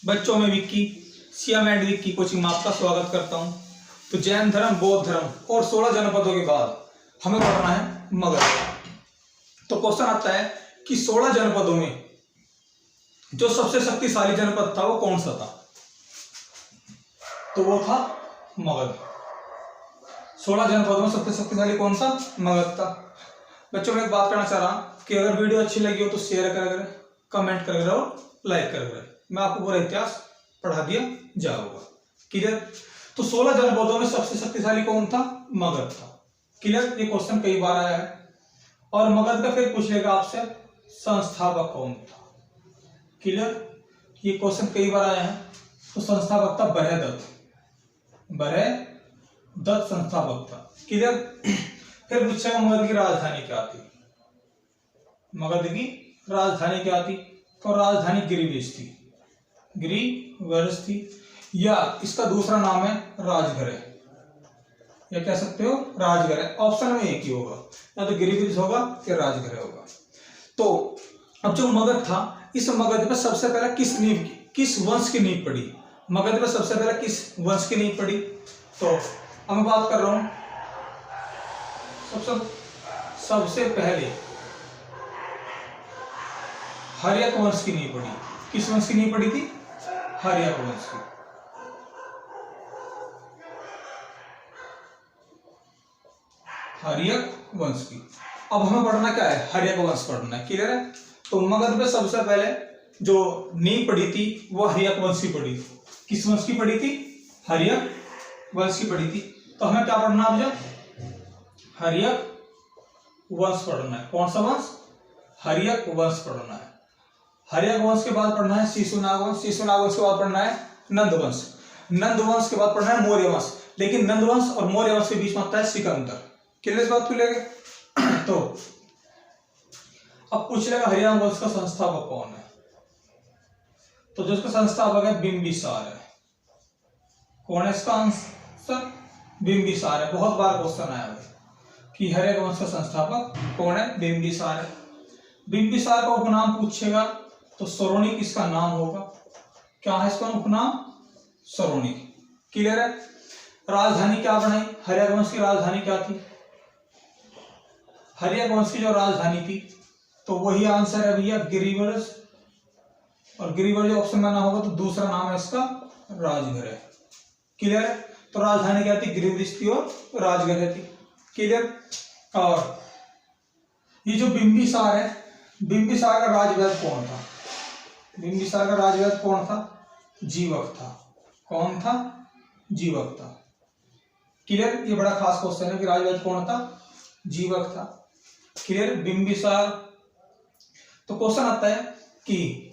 बच्चों में Vicky SIAM and Vicky coaching में आपका स्वागत करता हूं। तो जैन धर्म, बौद्ध धर्म और 16 जनपदों के बाद हमें पढ़ना है मगध। तो क्वेश्चन आता है कि 16 जनपदों में जो सबसे शक्तिशाली जनपद था वो कौन सा था? तो वो था मगध। 16 जनपदों में सबसे शक्तिशाली कौन सा? मगध था। बच्चों में एक बात करना चाह रहा हूं कि अगर वीडियो अच्छी लगी हो तो शेयर करें, कमेंट करें और लाइक करें। मैं आपको पूरा इतिहास पढ़ा दिया जाऊंगा। क्लियर? तो 16 जनपदों में सबसे शक्तिशाली कौन था? मगध था। क्लियर? ये क्वेश्चन कई बार आया है। और मगध का फिर पूछ लेगा आपसे संस्थापक कौन था। क्लियर? ये क्वेश्चन कई बार आया है। तो संस्थापक था बृहदत्त। बृहदत्त संस्थापक था। क्लियर? फिर पूछेगा मगध की राजधानी क्या थी? मगध की राजधानी क्या थी? तो राजधानी गिरिवृष थी। गिरिवृष थी, या इसका दूसरा नाम है राजगृह, या कह सकते हो राजगृह। ऑप्शन में एक ही होगा, या तो गिरिवृष होगा या राजगृह होगा। तो अब जो मगध था, इस मगध पे सबसे पहले किस वंश की नींव पड़ी? मगध पे सबसे पहले किस वंश की नींव पड़ी? तो अब मैं बात कर रहा हूं सबसे पहले हर्यक वंश की नींव पड़ी। किस वंश की नींव पड़ी थी? हर्यक वंश की। हर्यक वंश की। अब हमें पढ़ना क्या है? हर्यक वंश पढ़ना है। क्लियर है? तो मगध में सबसे पहले जो नींव पड़ी थी वो हर्यक वंश की पड़ी थी। किस वंश की पड़ी थी? हर्यक वंश की पड़ी थी। तो हमें क्या पढ़ना है? हर्यक वंश पढ़ना है। कौन सा वंश? हर्यक वंश पढ़ना है। हर्यक वंश के बाद पढ़ना है शिशुनाग वंश। शिशुनाग वंश के बाद पढ़ना है नंद वंश। नंद वंश के बाद पढ़ना है मौर्य वंश। लेकिन नंद वंश और मौर्य वंश के बीच में आता है सिकंदर। क्लियर इस बात को लेके? तो अब पूछ लेगा हर्यक वंश का संस्थापक कौन है? तो जो इसका संस्थापक है बिंबिसार है। कौन है इसका आंसर? बिंबिसार है। बहुत बार क्वेश्चन आया है कि हर्यक वंश का संस्थापक कौन है? बिंबिसार है। बिंबिसार का उपनाम पूछेगा तो स्वरोणिक इसका नाम होगा। क्या है इसका उपनाम? स्वरोणिक। क्लियर है? राजधानी क्या बनाई? हर्यक वंश की राजधानी क्या थी? हर्यक वंश की जो राजधानी थी तो वही आंसर है भैया गिरिवृष। और गिरिवृष जो ऑप्शन में ना होगा तो दूसरा नाम है इसका राजगृह। क्लियर है? तो राजधानी क्या थी? गिरिवृष थी और राजगृह थी। क्लियर? और ये जो बिंबिसार है, बिंबिसार का राजवैद्य कौन था? बिंबिसार का राजवैद्य कौन था? जीवक था। कौन था? जीवक था। क्लियर? ये बड़ा खास क्वेश्चन है कि राजवैद्य कौन था? जीवक था। क्लियर? बिंबिसार। तो क्वेश्चन आता है कि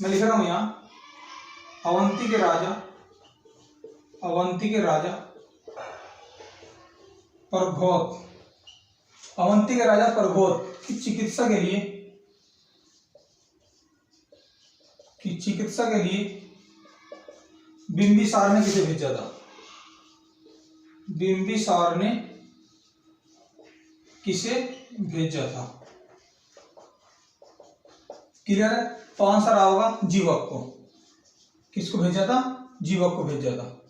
मैं लिख रहा हूं यहां अवंती के राजा प्रघोत की चिकित्सा के लिए बिंबिसार ने किसे भेजा था? बिंबिसार ने किसे भेजा था? क्लियर है? तो आंसर होगा जीवक को। किसको भेजा था? जीवक को भेजा था।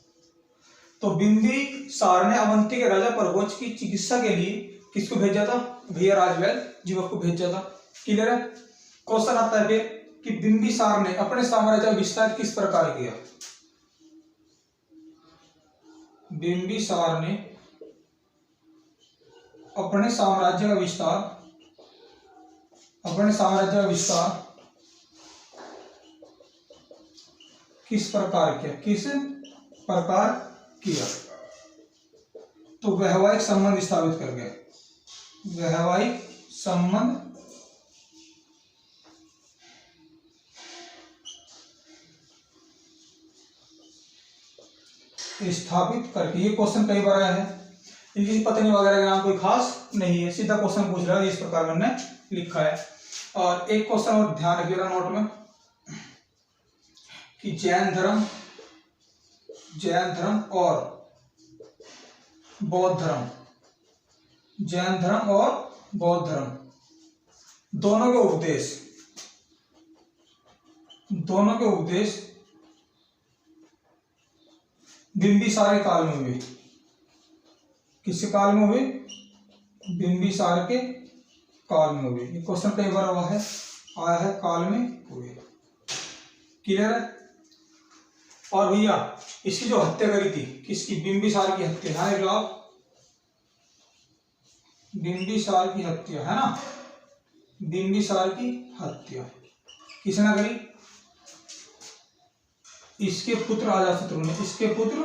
तो बिंबिसार ने अवंती के राजा प्रघोत की चिकित्सा के लिए किसको भेजा था? भैया राजवैद्य जीवक को भेजा था। क्लियर है? क्वेश्चन आता है कि बिंबिसार ने अपने साम्राज्य का विस्तार किस प्रकार किया? बिंबिसार ने अपने साम्राज्य का विस्तार किस प्रकार किया? तो वैवाहिक संबंध स्थापित कर गए। वैवाहिक संबंध स्थापित करके। ये क्वेश्चन कई बार आया है। इनकी पत्नी वगैरह का नाम कोई खास नहीं है, सीधा क्वेश्चन पूछ रहा है, इस प्रकार मैंने लिखा है। और एक क्वेश्चन और ध्यान रखिएगा नोट में कि जैन धर्म और बौद्ध धर्म दोनों के उपदेश दोनों के उपदेश बिंबिसार के काल में हुए। किसके काल में हुए? बिंबिसार के काल में हुए। ये क्वेश्चन कई बार आया है काल में हुए। क्लियर है? और भैया इसकी जो हत्या करी थी, किसकी? बिंबिसार की हत्या है ना, बिंबिसार की हत्या है ना, बिंबिसार की हत्या किसने करी? इसके पुत्र अजातशत्रु ने। इसके पुत्र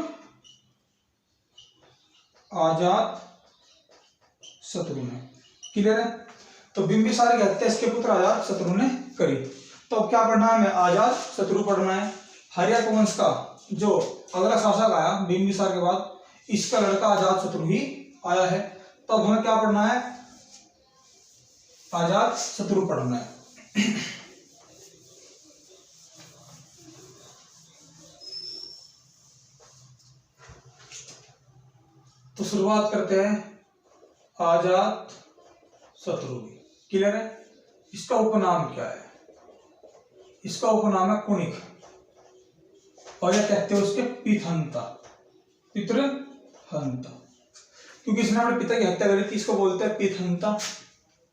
अजातशत्रु ने। क्लियर है? तो बिंबिसार की हत्या इसके पुत्र अजातशत्रु ने करी। तो अब क्या पढ़ना है? मैं अजातशत्रु पढ़ना है। हर्यक वंश का जो अगला शासक आया बिंबिसार के बाद, इसका लड़का अजातशत्रु ही आया है। तो अब हमें क्या पढ़ना है? अजातशत्रु पढ़ना है। तो शुरुआत करते हैं अजातशत्रु की। क्लियर है? इसका उपनाम क्या है? इसका उपनाम है कुणिक, और यह कहते हैं उसके पितहंता, पितृहंता, क्योंकि इसने अपने पिता की हत्या करी थी। इसको बोलते हैं पितहंता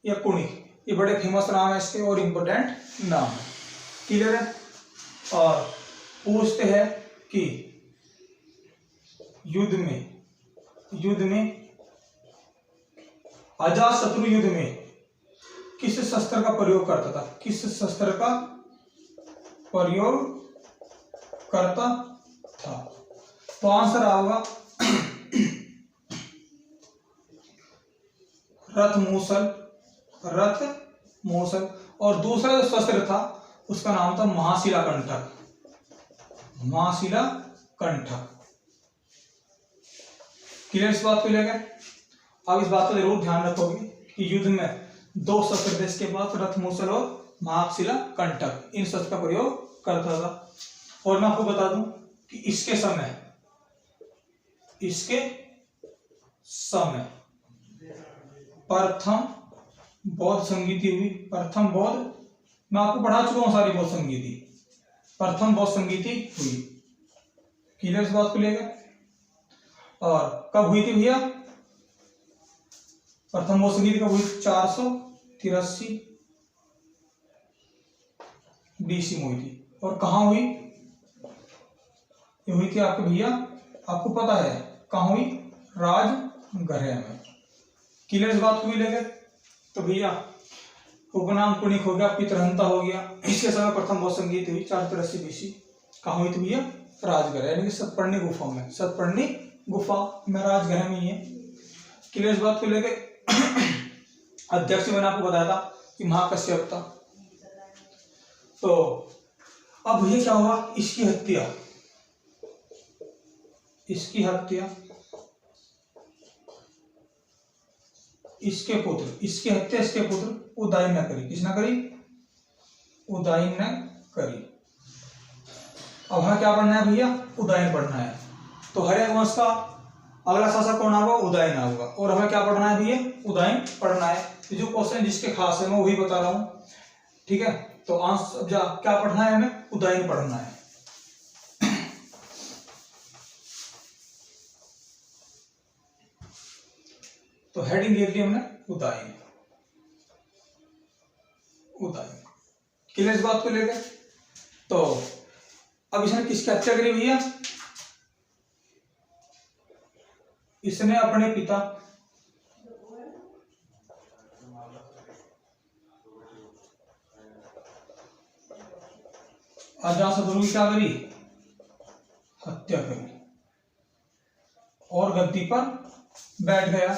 या कुणिक। ये बड़े फेमस नाम है इसके और इम्पोर्टेंट नाम है। क्लियर है? और पूछते हैं कि युद्ध में अजातशत्रु युद्ध में किस शस्त्र का प्रयोग करता था? किस शस्त्र का प्रयोग करता था? तो आंसर आएगा रथ मूसल। और दूसरा जो शस्त्र था उसका नाम था महाशिला कंठक। क्लियर इस बात को लेकर? अब इस बात को जरूर ध्यान रखोगे कि युद्ध में दो शस्त्र थे इसके पास, रथ मूसल और महाशिला कंठक। इन शस्त्र का प्रयोग करता था। और मैं आपको बता दूं कि इसके समय प्रथम बौद्ध संगीति हुई। प्रथम बौद्ध, मैं आपको पढ़ा चुका हूं सारी बौद्ध संगीति। प्रथम बौद्ध संगीति हुई। क्लियर इस बात को लेकर? और कब हुई थी भैया? प्रथम बौद्ध संगीति कब हुई? 483 BC में हुई थी। और कहाँ हुई? ये हुई थी आपके भैया, आपको पता है कहाँ हुई? राजगृह में। क्लियर इस बात को भी लेकर? तो भैया उपनाम कुणिक हो गया, पितृहंता हो गया। इसके समय प्रथम बौद्ध संगीत हुई 483 BC। कहाँ हुई थी भैया? राजगृह, यानी कि सतपर्णी गुफा में। सतपर्णी गुफा में राजगृह में ही है। क्लियर इस बात को लेकर? अध्यक्ष मैंने आपको बताया था कि महाकश्यप था। तो अब ये क्या हुआ? इसकी हत्या इसके पुत्र उदयन ने करी। किसने करी? उदयन ने करी। अब हमें क्या पढ़ना है भैया? उदयन पढ़ना है। तो हर्यक वंश का अगला शासक कौन होगा? उदयन होगा। और हमें क्या पढ़ना है भैया? उदयन पढ़ना है। तो जो क्वेश्चन जिसके खास है मैं वही बता रहा हूं। ठीक है? तो आंसर क्या पढ़ना है? हमें उदयन पढ़ना है। तो हेडिंग लिख ली हमने उदयन। क्लियर इस बात को लेकर? तो अब इसने किसकी हत्या करी भैया? इसने अपने पिता अजातशत्रु की क्या करी? हत्या करी और गद्दी पर बैठ गया।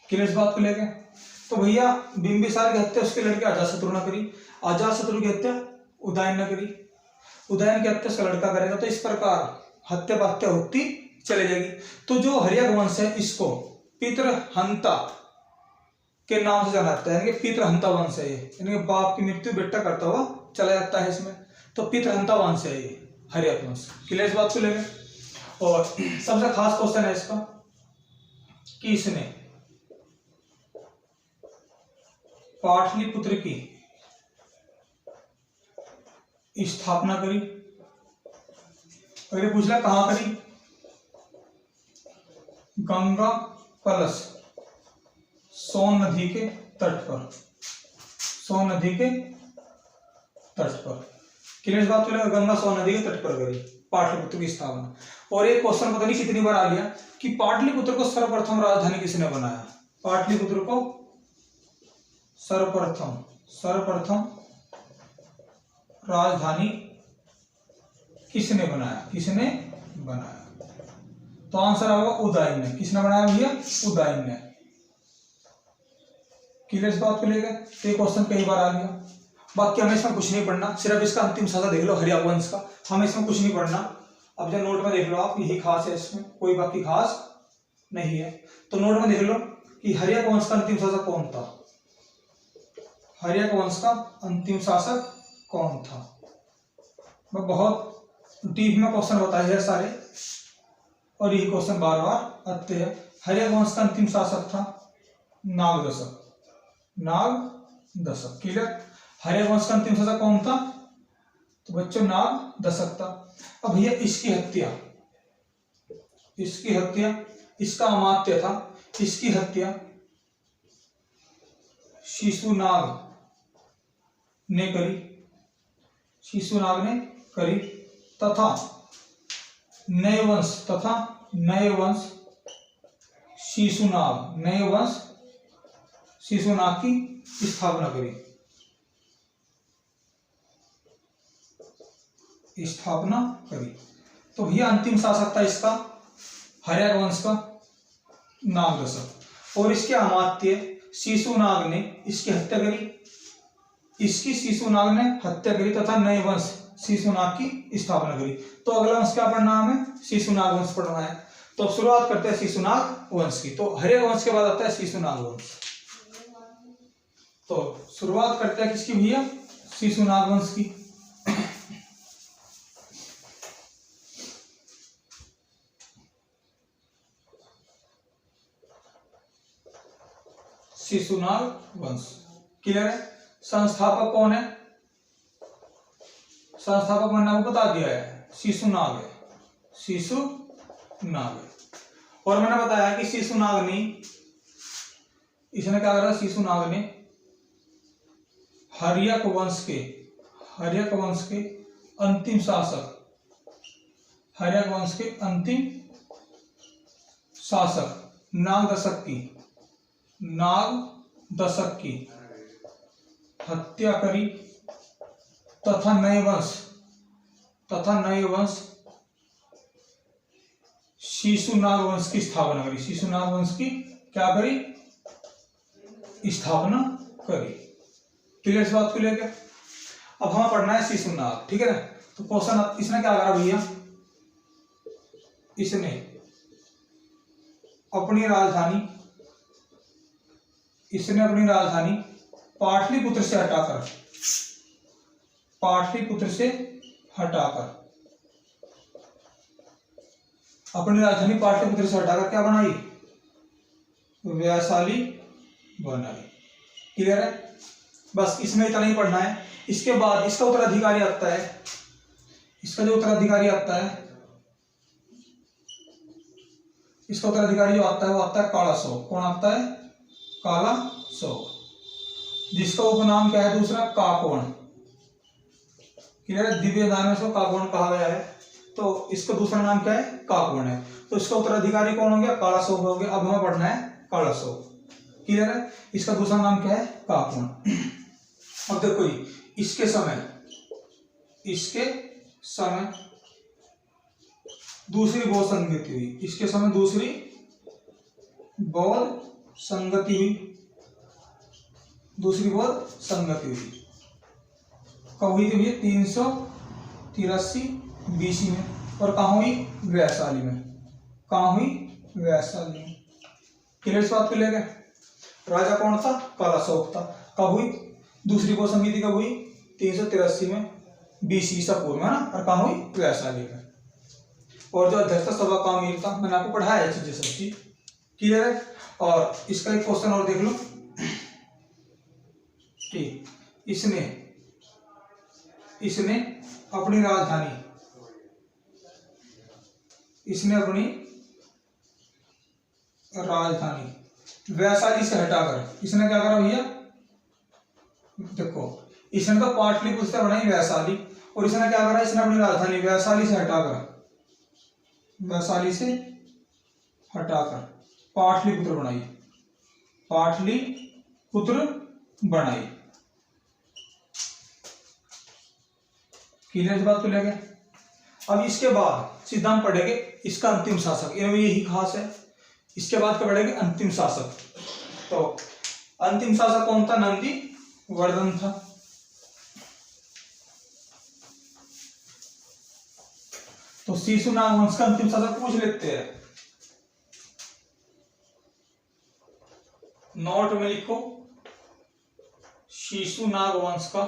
क्लियर इस बात को लेकर? तो भैया बिंबिसार की हत्या उसके लड़के अजातशत्रु ने करी। अजातशत्रु की हत्या उदयन ने करी। उदयन की हत्या उसका लड़का करेगा। तो इस प्रकार हत्या पात्या होती चले जाएगी। तो जो हर्यक वंश है इसको पितृहंता के नाम से जाना जाता है, यानी कि पितृहंता वंश है ये, यानी कि बाप की मृत्यु बेटा करता हुआ चला जाता है इसमें। तो पितृहंता वंश है ये हर्यक वंश। क्लियर इस बात को लेकर? और सबसे खास क्वेश्चन है इसका कि इसने पाटलिपुत्र की स्थापना करी। अगर पूछ लिया कहाँ करी, गंगा प्लस सोन नदी के तट पर, सोन नदी के तट पर। क्लियर बात तो, गंगा सोन नदी के तट पर करी पाटलिपुत्र की स्थापना। और एक क्वेश्चन पता नहीं कितनी बार आ गया कि पाटलिपुत्र को सर्वप्रथम राजधानी किसने बनाया। पाटलिपुत्र को सर्वप्रथम राजधानी किसने बनाया, किसने बनाया। तो आंसर होगा उदयन ने। किसने बनाया भैया, उदयन ने। क्लियर इस बात को लेकर। तो ये क्वेश्चन कई बार आ गया। बाकी हमें इसमें कुछ नहीं पढ़ना, सिर्फ इसका अंतिम शाखा देख लो हर्यावंश का, हमें इसमें कुछ नहीं पढ़ना। अब जब नोट में देख लो आप, यही खास है इसमें, कोई बाकी खास नहीं है। तो नोट में देख लो कि हर्यक वंश का अंतिम शासक कौन था, हर्यक वंश का अंतिम शासक कौन था। मैं बहुत डीप में क्वेश्चन बताए हैं सारे, और यही क्वेश्चन बार बार आते हैं। हर्यक वंश का अंतिम शासक था नागदशक, नागदशक। क्लियर। हर्यक वंश का अंतिम शासक कौन था, तो बच्चों नागदशक था। अब भैया इसकी हत्या, इसका अमात्य था, इसकी हत्या शिशुनाग ने करी, शिशुनाग ने करी। तथा नए वंश शिशुनाग की स्थापना करी, तो भैया अंतिम शासक था इसका हर्यक वंश का नागदशक। और इसके अमात्य शिशुनाग ने इसकी हत्या करी, इसकी शिशुनाग ने हत्या करी तथा नए वंश शिशुनाग की स्थापना करी। तो अगला वंश क्या पढ़ना है हमें, शिशुनाग वंश पढ़ना है। तो अब शुरुआत करते हैं शिशुनाग वंश की। तो हर्यक वंश के बाद आता है शिशुनाग वंश। तो शुरुआत करते हैं किसकी भैया, शिशुनाग वंश की। शिशुनाग वंश। क्लियर है। संस्थापक कौन है, संस्थापक मैंने आपको बता दिया है, शिशुनाग है, शिशुनाग है। और मैंने बताया कि शिशुनाग ने, इसने क्या करा, शिशुनाग ने हर्यक वंश के अंतिम शासक, हर्यक वंश के अंतिम शासक नागदशक की हत्या करी तथा नए वंश शिशुनाग वंश की स्थापना करी, शिशुनाग वंश की क्या करी, स्थापना करी। क्लियर इस बात को लेकर। अब हमें पढ़ना है शिशुनाग, ठीक है ना। तो क्वेश्चन इसने क्या करा भैया, इसने अपनी राजधानी पाटलिपुत्र से हटाकर क्या बनाई, वैशाली बनाई। क्लियर है। बस इसमें इतना ही पढ़ना है। इसके बाद इसका उत्तराधिकारी आता है, इसका जो उत्तराधिकारी आता है, इसका उत्तराधिकारी जो आता है वो आता है कालाशोक। कौन आता है, कालाशोक, जिसका उपनाम क्या है दूसरा, काकोण। क्लियर है। दिव्य दान में इसको काकोण कहा गया है, तो इसका दूसरा नाम क्या है, काकोण है। तो इसका उत्तराधिकारी कौन हो गया, कालाशोक हो गया। अब हमें पढ़ना है कालाशोक। क्लियर है। इसका दूसरा नाम क्या है, काकोण। अब देखो इसके समय दूसरी बौद्ध संगति हुई, इसके समय दूसरी बौद्ध संगति हुई। कब हुई थी भैया, 383 BC में। और कहाँ हुई, वैशाली में। क्लियर इस बात को लेकर। राजा कौन था, कालाशोक था। कब हुई दूसरी बौद्ध संगति, कब हुई, 383 में BC ईसा पूर्व में ना। और कहाँ हुई, वैशाली में। और जो अध्यक्ष था सभा कामीर था, मैंने आपको पढ़ाया है चीजें सब चीज। क्लियर है। और इसका एक क्वेश्चन और देख लो, ठीक, इसने अपनी राजधानी, वैशाली से हटाकर, इसने क्या करा भैया, देखो इसने तो पाटलिपुत्र बनाई वैशाली, और इसने क्या करा, इसने अपनी राजधानी वैशाली से हटाकर पाटलिपुत्र बनाई। क्लियर बात को लेके। अब इसके बाद सीधा हम पढ़ेंगे इसका अंतिम शासक, इनमें यही खास है। इसके बाद क्या पढ़ेंगे, अंतिम शासक। तो अंतिम शासक कौन था, नंदी वर्धन था। तो शिशुनाग वंश का अंतिम शासक पूछ लेते हैं, नोट में लिखो, शिशुनाग वंश का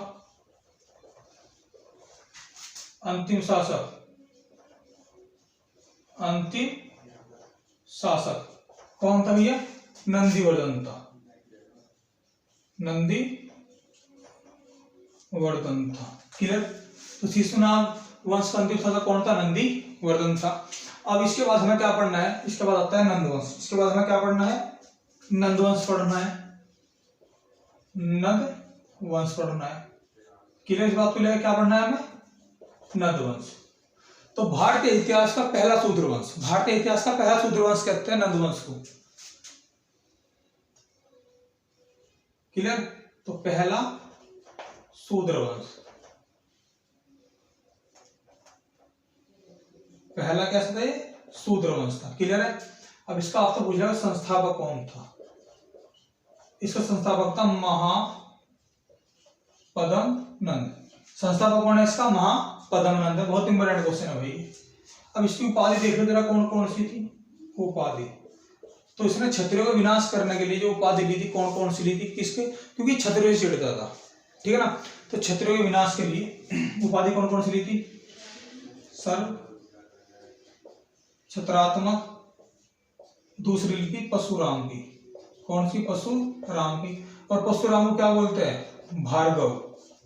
अंतिम शासक कौन था भैया, नंदीवर्धन था। क्लियर। तो शिशुनाग वंश का अंतिम शासक कौन था, नंदीवर्धन था। अब इसके बाद हमें क्या पढ़ना है, इसके बाद आता है नंदवंश। इसके बाद हमें क्या पढ़ना है, नंदवंश पढ़ना है। क्लियर। इस बात को लेकर क्या पढ़ना है हमें, नंदवंश। तो भारतीय इतिहास का पहला शूद्रवंश, कहते हैं नंदवंश को। क्लियर। तो पहला शूद्रवंश, पहला कैसा था, शूद्रवंश था। क्लियर है। अब इसका आपसे पूछ रहा है संस्थापक कौन था। इसका संस्थापक था महापद्म नंद। संस्थापक कौन है इसका, महापद्म नंद है। बहुत इंपॉर्टेंट क्वेश्चन है भाई। अब इसकी उपाधि देख लो जरा, कौन कौन सी थी उपाधि। तो इसने क्षत्रियों का विनाश करने के लिए जो उपाधि ली थी, कौन कौन सी ली थी, किसके, क्योंकि क्षत्रियों से चिढ़ता था, ठीक है ना। तो क्षत्रियों के विनाश के लिए उपाधि कौन कौन सी ली थी, सर्व छत्रात्मक, दूसरी ली थी परशुराम की, कौन सी, परशुराम की। और परशुराम को क्या बोलते हैं, भार्गव,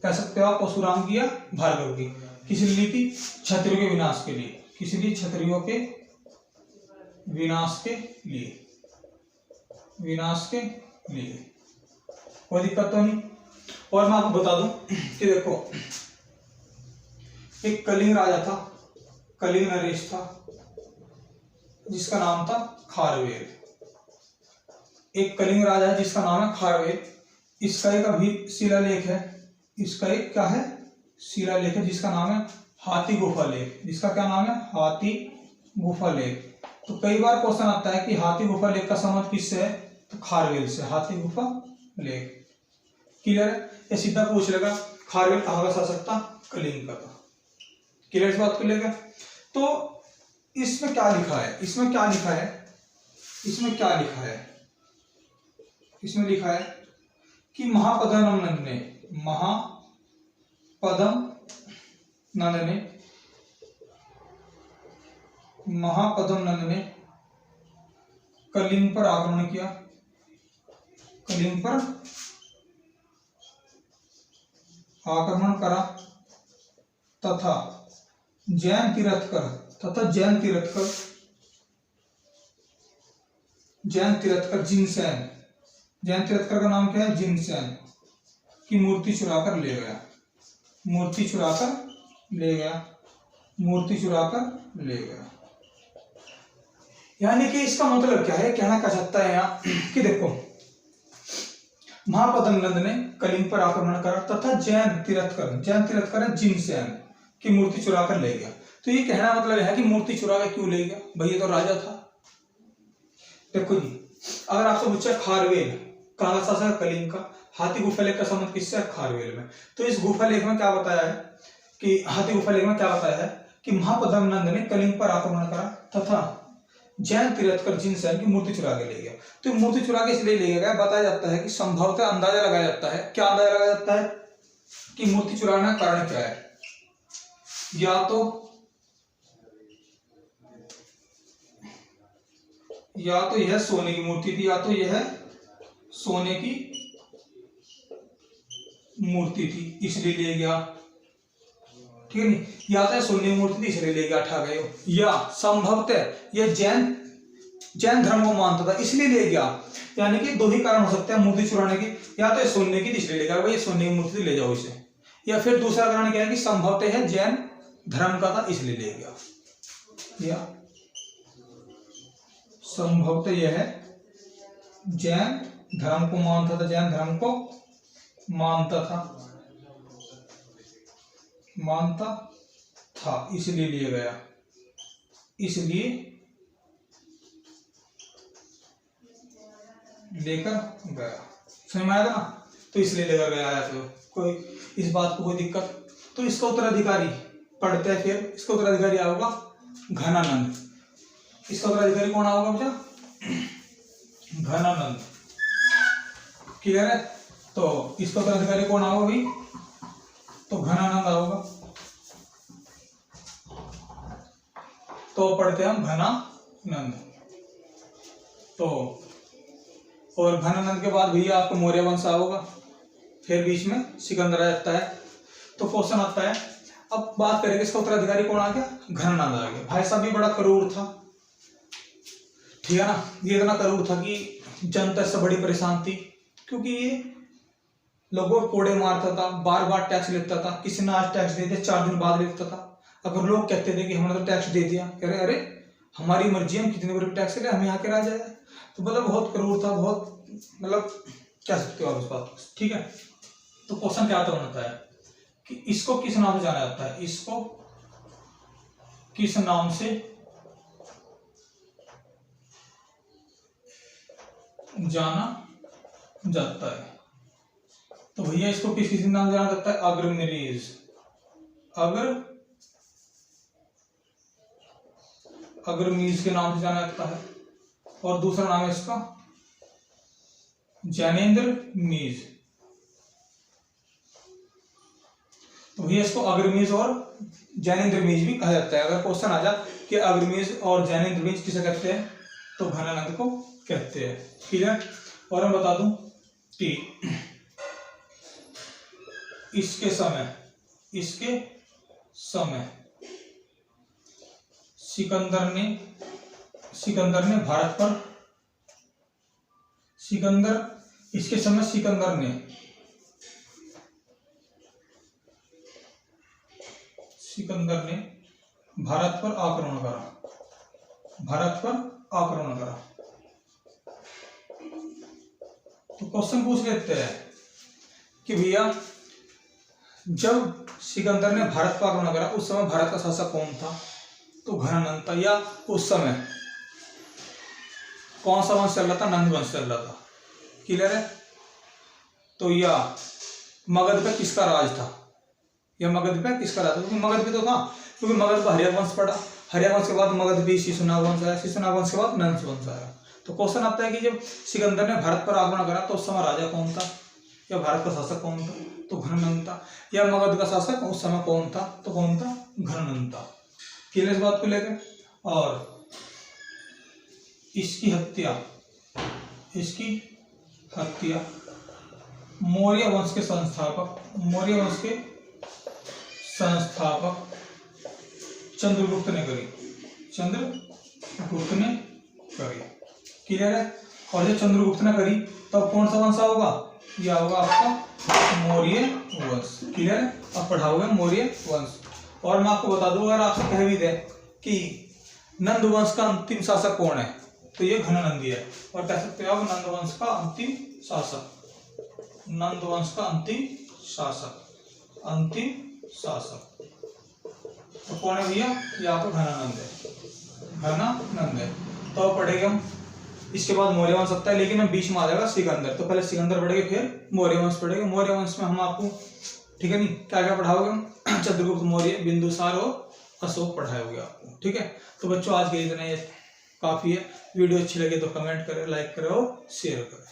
कह सकते हो आप परशुराम की या भार्गव की। किस लिए ली थी, क्षत्रियों के विनाश के लिए। किस लिए, क्षत्रियों के विनाश के लिए। कोई दिक्कत तो नहीं। और मैं आपको बता दूं कि देखो, एक कलिंग राजा था, कलिंग नरेश था, जिसका नाम था खारवेल। एक कलिंग राजा है जिसका नाम है खारवेल। इसका एक अभी शिलालेख है, इसका एक क्या है, शिलालेख है, जिसका नाम है हाथी गुफा लेख। जिसका क्या नाम है, हाथी गुफा लेख। तो कई बार क्वेश्चन आता है कि हाथी गुफा लेख का संबंध किससे है, तो खारवेल से, हाथी गुफा लेख। क्लियर है। ये सीधा पूछ लेगा खारवेल कहाँ का शासक था, कलिंग का था। क्लियर इस बात को लेकर। तो इसमें क्या लिखा है, इसमें लिखा है कि महापद्म नंद ने कलिंग पर आक्रमण किया, तथा जैन तीर्थकर जिनसेन, जैन तीर्थकर का नाम क्या है, जिनसेन की मूर्ति चुरा कर ले गया। यानी कि इसका मतलब क्या है, कहना क्या चाहता है यहाँ कि देखो, महापद्म नंद ने कलिंग पर आक्रमण करा तथा जैन तीर्थकर जिनसेन की मूर्ति चुरा कर ले गया। तो ये कहना मतलब है कि मूर्ति चुरा कर क्यों ले गया भाई, ये तो राजा था। देखो जी, अगर आपसे पूछा खारवेल कहाँ का शासक, कलिंग का, हाथी गुफा लेख का संबंध किससे है, खारवेल में। तो इस गुफा लेख में क्या बताया है कि हाथी गुफा लेख में क्या बताया है कि महापद्म नंद ने कलिंग पर आक्रमण करा तथा जैन तीर्थकर जिनसेन की मूर्ति चुरा के ले गया। तो मूर्ति चुरा के इसलिए ले गया, बताया जाता है कि संभवतः अंदाजा लगाया जाता है, क्या अंदाजा लगाया जाता है कि मूर्ति चुराने का कारण क्या है। या तो यह सोने की मूर्ति थी, या तो यह सोने की मूर्ति थी इसलिए ले गया, ठीक है नहीं, या तो सोने की मूर्ति थी इसलिए ले गया, ठा गए, या संभवतः यह जैन धर्म को मानता था इसलिए ले गया। यानी कि दो ही कारण हो सकते हैं मूर्ति चुराने के, या तो सोने की इसलिए ले गया, भाई सोने की मूर्ति ले जाओ इसे, या फिर दूसरा कारण क्या है कि संभवतः है जैन धर्म का था इसलिए ले गया, या संभवतः यह है जैन धर्म को मानता था, जैन धर्म को मानता था इसलिए लिए गया, इसलिए लेकर गया। समझ में आया था ना, तो इसलिए लेकर गया आया, तो कोई इस बात को कोई दिक्कत, तो इसका उत्तराधिकारी पढ़ते हैं, फिर इसका उत्तराधिकारी होगा घनानंद। इसका उत्तराधिकारी कौन होगा बच्चा? घनानंद, क्लियर है? तो इसका उत्तराधिकारी कौन होगा भाई? तो घनानंद होगा। तो पढ़ते हैं हम घनानंद। तो और घनानंद के बाद भैया आपको मौर्य वंश होगा, फिर बीच में सिकंदर आता है। तो क्वेश्चन आता है, अब बात करेंगे इसका उत्तराधिकारी कौन आ गया? घनानंद आ गया। भाई साहब भी बड़ा क्रूर था, ठीक है ना, ये इतना क्रूर था कि जनता से बड़ी परेशान थी, क्योंकि ये लोगों को कोड़े मारता था, बार बार टैक्स लेता था, किसी ने आज टैक्स दे दिया 4 दिन बाद लेता था। अगर लोग कहते थे कि हमने तो टैक्स दे दिया, कह रहे अरे हमारी मर्जी, हम कितने बड़े टैक्स ले, हम यहाँ के राजा है। तो मतलब बहुत क्रूर था, बहुत मतलब कह सकते हो आप इस बात को, ठीक है। तो क्वेश्चन क्या बनता है कि इसको किस नाम से जाना जाता है? इसको किस नाम से जाना जाता है? तो भैया इसको किस नाम से जाना जाता है? अग्रमीज, अग्रमीज के नाम से जाना जाता है। और दूसरा नाम है इसका जैनेन्द्र मीज। तो भैया इसको अग्रमीज और जैनेन्द्र मीज भी कहा जाता है। अगर क्वेश्चन आ जाए कि अग्रमीज और जैनेन्द्र मीज किसे कहते हैं, तो घनानंद को कहते हैं, ठीक है। और मैं बता दूं कि इसके समय सिकंदर ने भारत पर आक्रमण करा। तो क्वेश्चन पूछ लेते हैं कि भैया जब सिकंदर ने भारत पर आक्रमण करा उस समय भारत का शासक कौन था? तो घनानंद था। या उस समय कौन सा वंश चल रहा था? नंद वंश चल रहा था, क्लियर है। तो या मगध पे किसका राज था? या मगध पे किसका राज था? क्योंकि मगध पे तो था, क्योंकि मगध पर हरिवंश पड़ा, हरिवंश के बाद मगध पे शिशुनाग वंश आया, शिशुनाग वंश के बाद नंद वंश आया। तो क्वेश्चन आता है कि जब सिकंदर ने भारत पर आक्रमण करा तो उस समय राजा कौन था, या भारत का शासक कौन था? तो घनानंद था। या मगध का शासक उस समय कौन था? तो कौन था? घनानंद था। क्लियर इस बात को लेकर। और इसकी हत्या मौर्य वंश के संस्थापक चंद्रगुप्त ने करी। क्लियर है। और जब चंद्रगुप्त ने करी तब कौन सा वंश होगा? यह होगा आपका मौर्य वंश, क्लियर है। अब पढ़ाओगे मौर्य वंश। और मैं आपको बता दूं, अगर आपसे कह भी दे कि नंद वंश का अंतिम शासक कौन है, तो ये घनानंद है। और कह सकते हो आप नंद वंश का अंतिम शासक तो कौन है भैया? ये आपको घनानंद है। तो पढ़ेंगे हम, इसके बाद मौर्य वंश आता है, लेकिन हम बीच में आ जाएगा सिकंदर। तो पहले सिकंदर पढ़ेंगे, फिर मौर्य वंश पढ़ेंगे। मौर्य वंश में हम आपको, ठीक है नहीं, क्या क्या पढ़ाओगे हम? चंद्रगुप्त मौर्य, बिंदुसार और अशोक पढ़ाओगे आपको, ठीक है। तो बच्चों आज के इतना काफी है। वीडियो अच्छी लगे तो कमेंट करें, लाइक करें और शेयर करें।